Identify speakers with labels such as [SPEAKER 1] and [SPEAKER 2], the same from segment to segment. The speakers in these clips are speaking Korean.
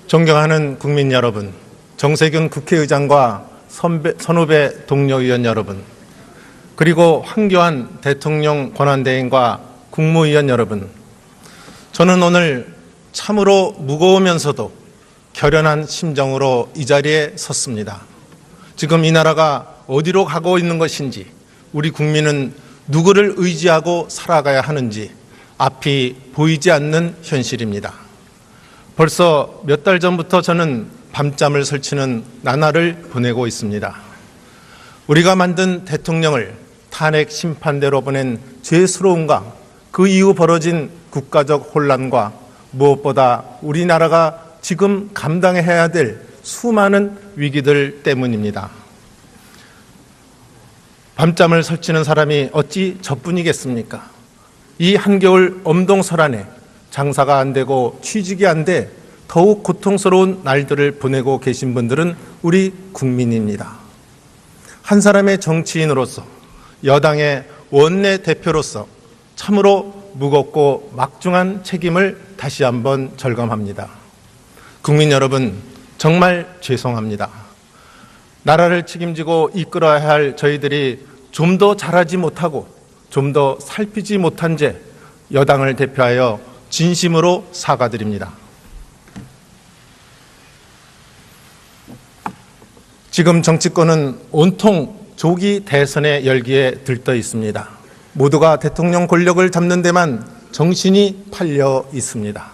[SPEAKER 1] 존경하는 국민 여러분, 정세균 국회의장과 선후배 동료 의원 여러분, 그리고 황교안 대통령 권한대행과 국무위원 여러분, 저는 오늘 참으로 무거우면서도 결연한 심정으로 이 자리에 섰습니다. 지금 이 나라가 어디로 가고 있는 것인지, 우리 국민은 누구를 의지하고 살아가야 하는지 앞이 보이지 않는 현실입니다. 벌써 몇 달 전부터 저는 밤잠을 설치는 나날을 보내고 있습니다. 우리가 만든 대통령을 탄핵 심판대로 보낸 죄스러움과 그 이후 벌어진 국가적 혼란과 무엇보다 우리나라가 지금 감당해야 될 수많은 위기들 때문입니다. 밤잠을 설치는 사람이 어찌 저뿐이겠습니까? 이 한겨울 엄동설안에 장사가 안 되고 취직이 안 돼 더욱 고통스러운 날들을 보내고 계신 분들은 우리 국민입니다. 한 사람의 정치인으로서, 여당의 원내대표로서 참으로 무겁고 막중한 책임을 다시 한번 절감합니다. 국민 여러분, 정말 죄송합니다. 나라를 책임지고 이끌어야 할 저희들이 좀 더 잘하지 못하고 좀 더 살피지 못한 죄, 여당을 대표하여 진심으로 사과드립니다. 지금 정치권은 온통 조기 대선의 열기에 들떠 있습니다. 모두가 대통령 권력을 잡는 데만 정신이 팔려 있습니다.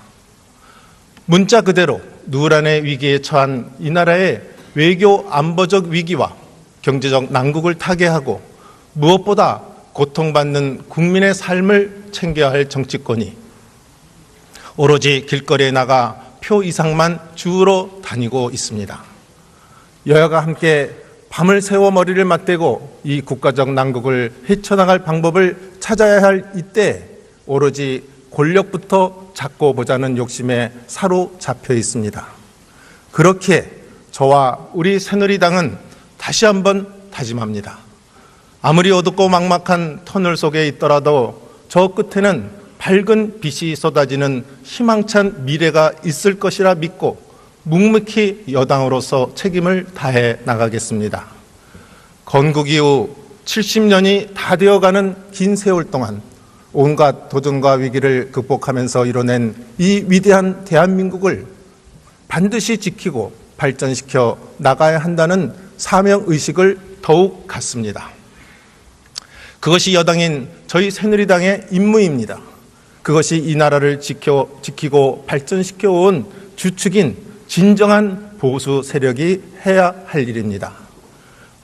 [SPEAKER 1] 문자 그대로 누란의 위기에 처한 이 나라의 외교 안보적 위기와 경제적 난국을 타개하고 무엇보다 고통받는 국민의 삶을 챙겨야 할 정치권이 오로지 길거리에 나가 표 이상만 주우러 다니고 있습니다. 여야가 함께 밤을 새워 머리를 맞대고 이 국가적 난국을 헤쳐나갈 방법을 찾아야 할 이때 오로지 권력부터 잡고 보자는 욕심에 사로잡혀 있습니다. 그렇기에 저와 우리 새누리당은 다시 한번 다짐합니다. 아무리 어둡고 막막한 터널 속에 있더라도 저 끝에는 밝은 빛이 쏟아지는 희망찬 미래가 있을 것이라 믿고 묵묵히 여당으로서 책임을 다해 나가겠습니다. 건국 이후 70년이 다 되어가는 긴 세월 동안 온갖 도전과 위기를 극복하면서 이뤄낸 이 위대한 대한민국을 반드시 지키고 발전시켜 나가야 한다는 사명의식을 더욱 갖습니다. 그것이 여당인 저희 새누리당의 임무입니다. 그것이 이 나라를 지키고 발전시켜 온 주축인 진정한 보수 세력이 해야 할 일입니다.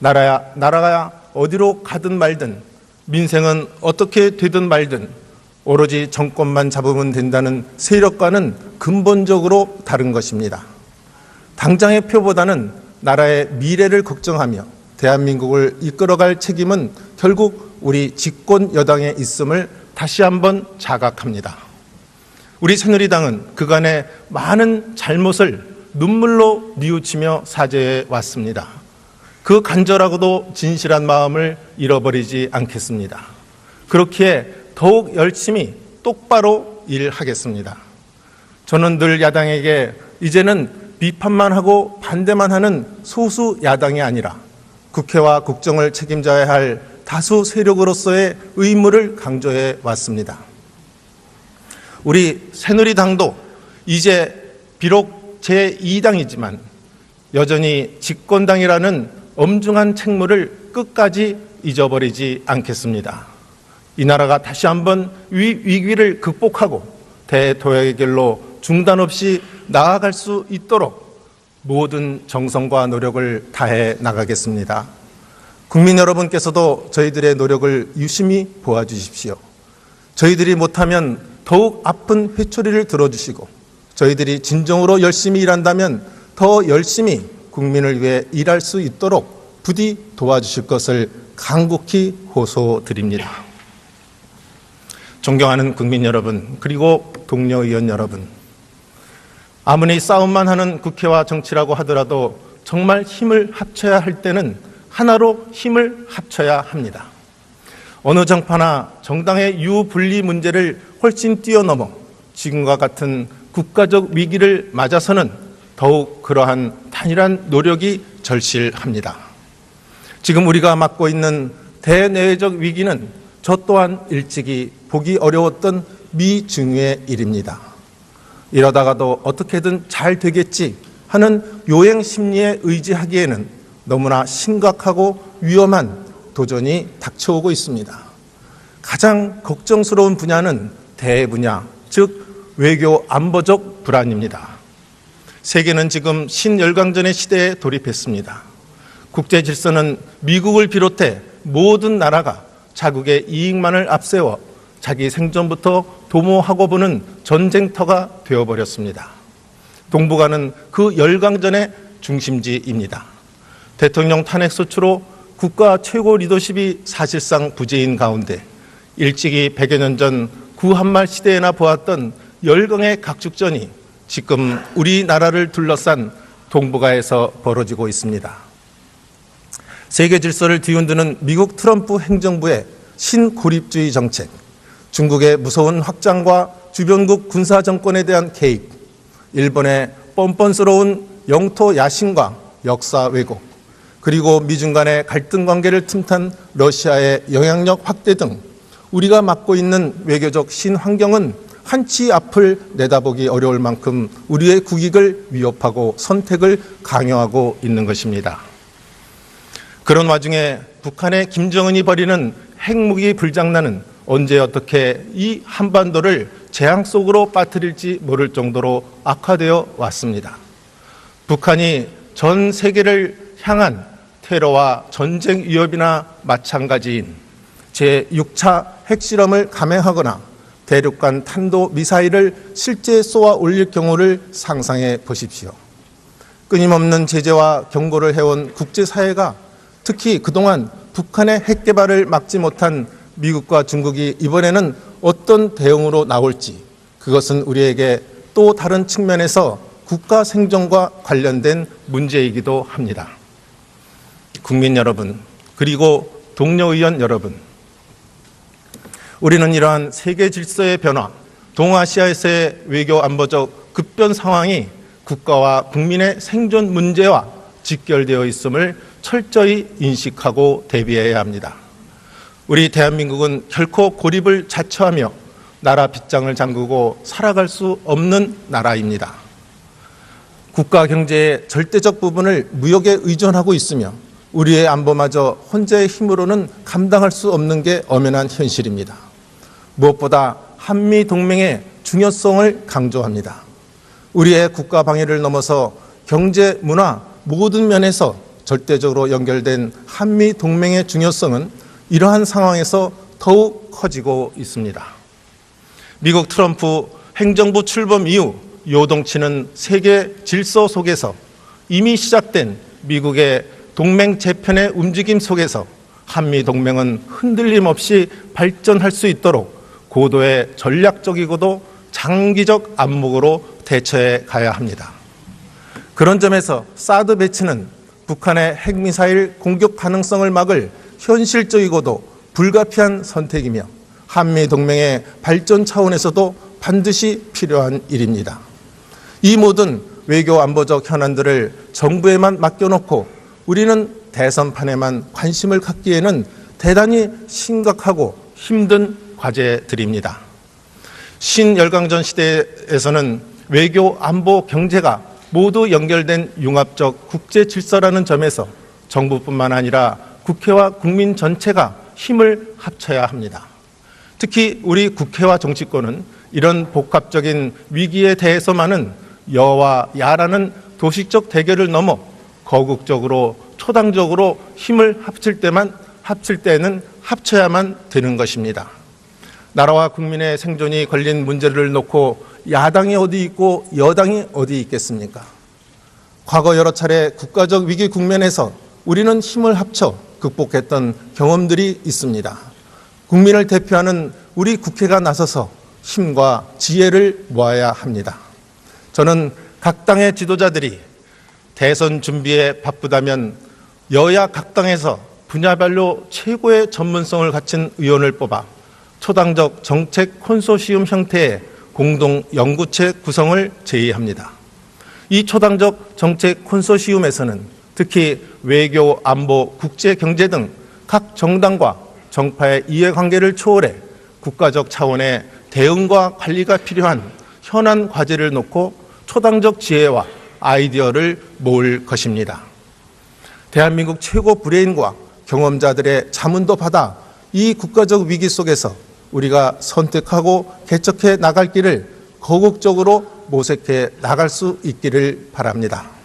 [SPEAKER 1] 나라가 어디로 가든 말든, 민생은 어떻게 되든 말든 오로지 정권만 잡으면 된다는 세력과는 근본적으로 다른 것입니다. 당장의 표보다는 나라의 미래를 걱정하며 대한민국을 이끌어갈 책임은 결국 우리 집권 여당에 있음을 다시 한번 자각합니다. 우리 새누리당은 그간의 많은 잘못을 눈물로 뉘우치며 사죄해 왔습니다. 그 간절하고도 진실한 마음을 잃어버리지 않겠습니다. 그렇기에 더욱 열심히 똑바로 일하겠습니다. 저는 늘 야당에게 이제는 비판만 하고 반대만 하는 소수 야당이 아니라 국회와 국정을 책임져야 할 다수 세력으로서의 의무를 강조해 왔습니다. 우리 새누리당도 이제 비록 제2당이지만 여전히 집권당이라는 엄중한 책무를 끝까지 잊어버리지 않겠습니다. 이 나라가 다시 한번 위기를 극복하고 대도약의 길로 중단 없이 나아갈 수 있도록 모든 정성과 노력을 다해 나가겠습니다. 국민 여러분께서도 저희들의 노력을 유심히 보아주십시오. 저희들이 못하면 더욱 아픈 회초리를 들어주시고 저희들이 진정으로 열심히 일한다면 더 열심히 국민을 위해 일할 수 있도록 부디 도와주실 것을 간곡히 호소드립니다. 존경하는 국민 여러분, 그리고 동료 의원 여러분, 아무리 싸움만 하는 국회와 정치라고 하더라도 정말 힘을 합쳐야 할 때는 하나로 힘을 합쳐야 합니다. 어느 정파나 정당의 유분리 문제를 훨씬 뛰어넘어 지금과 같은 국가적 위기를 맞아서는 더욱 그러한 단일한 노력이 절실합니다. 지금 우리가 맞고 있는 대내외적 위기는 저 또한 일찍이 보기 어려웠던 미중유의 일입니다. 이러다가도 어떻게든 잘 되겠지 하는 요행 심리에 의지하기에는 너무나 심각하고 위험한 도전이 닥쳐오고 있습니다. 가장 걱정스러운 분야는 대분야, 즉 외교 안보적 불안입니다. 세계는 지금 신열강전의 시대에 돌입했습니다. 국제 질서는 미국을 비롯해 모든 나라가 자국의 이익만을 앞세워 자기 생존부터 도모하고 보는 전쟁터가 되어버렸습니다. 동북아는 그 열강전의 중심지입니다. 대통령 탄핵 소추로 국가 최고 리더십이 사실상 부재인 가운데 일찍이 100여 년 전 구한말 시대에나 보았던 열강의 각축전이 지금 우리나라를 둘러싼 동북아에서 벌어지고 있습니다. 세계 질서를 뒤흔드는 미국 트럼프 행정부의 신고립주의 정책, 중국의 무서운 확장과 주변국 군사 정권에 대한 개입, 일본의 뻔뻔스러운 영토 야심과 역사 왜곡, 그리고 미중 간의 갈등 관계를 틈탄 러시아의 영향력 확대 등 우리가 맞고 있는 외교적 신환경은 한치 앞을 내다보기 어려울 만큼 우리의 국익을 위협하고 선택을 강요하고 있는 것입니다. 그런 와중에 북한의 김정은이 벌이는 핵무기 불장난은 언제 어떻게 이 한반도를 재앙 속으로 빠뜨릴지 모를 정도로 악화되어 왔습니다. 북한이 전 세계를 향한 테러와 전쟁 위협이나 마찬가지인 제6차 핵실험을 감행하거나 대륙간 탄도미사일을 실제 쏘아 올릴 경우를 상상해 보십시오. 끊임없는 제재와 경고를 해온 국제사회가 특히 그동안 북한의 핵 개발을 막지 못한 미국과 중국이 이번에는 어떤 대응으로 나올지, 그것은 우리에게 또 다른 측면에서 국가 생존과 관련된 문제이기도 합니다. 국민 여러분, 그리고 동료 의원 여러분, 우리는 이러한 세계 질서의 변화, 동아시아에서의 외교 안보적 급변 상황이 국가와 국민의 생존 문제와 직결되어 있음을 철저히 인식하고 대비해야 합니다. 우리 대한민국은 결코 고립을 자처하며 나라 빗장을 잠그고 살아갈 수 없는 나라입니다. 국가 경제의 절대적 부분을 무역에 의존하고 있으며 우리의 안보마저 혼자의 힘으로는 감당할 수 없는 게 엄연한 현실입니다. 무엇보다 한미 동맹의 중요성을 강조합니다. 우리의 국가 방위를 넘어서 경제, 문화 모든 면에서 절대적으로 연결된 한미 동맹의 중요성은 이러한 상황에서 더욱 커지고 있습니다. 미국 트럼프 행정부 출범 이후 요동치는 세계 질서 속에서 이미 시작된 미국의 동맹 재편의 움직임 속에서 한미 동맹은 흔들림 없이 발전할 수 있도록 고도의 전략적이고도 장기적 안목으로 대처해 가야 합니다. 그런 점에서 사드 배치는 북한의 핵미사일 공격 가능성을 막을 현실적이고도 불가피한 선택이며 한미 동맹의 발전 차원에서도 반드시 필요한 일입니다. 이 모든 외교 안보적 현안들을 정부에만 맡겨놓고 우리는 대선판에만 관심을 갖기에는 대단히 심각하고 힘든 과제들입니다. 신열강전 시대에서는 외교, 안보, 경제가 모두 연결된 융합적 국제 질서라는 점에서 정부뿐만 아니라 국회와 국민 전체가 힘을 합쳐야 합니다. 특히 우리 국회와 정치권은 이런 복합적인 위기에 대해서만은 여와 야라는 도식적 대결을 넘어 거국적으로 초당적으로 힘을 합칠 때는 합쳐야만 되는 것입니다. 나라와 국민의 생존이 걸린 문제를 놓고 야당이 어디 있고 여당이 어디 있겠습니까? 과거 여러 차례 국가적 위기 국면에서 우리는 힘을 합쳐 극복했던 경험들이 있습니다. 국민을 대표하는 우리 국회가 나서서 힘과 지혜를 모아야 합니다. 저는 각 당의 지도자들이 대선 준비에 바쁘다면 여야 각 당에서 분야별로 최고의 전문성을 갖춘 의원을 뽑아 초당적 정책 콘소시움 형태의 공동 연구체 구성을 제의합니다. 이 초당적 정책 콘소시움에서는 특히 외교, 안보, 국제, 경제 등 각 정당과 정파의 이해관계를 초월해 국가적 차원의 대응과 관리가 필요한 현안 과제를 놓고 초당적 지혜와 아이디어를 모을 것입니다. 대한민국 최고 브레인과 경험자들의 자문도 받아 이 국가적 위기 속에서 우리가 선택하고 개척해 나갈 길을 거국적으로 모색해 나갈 수 있기를 바랍니다.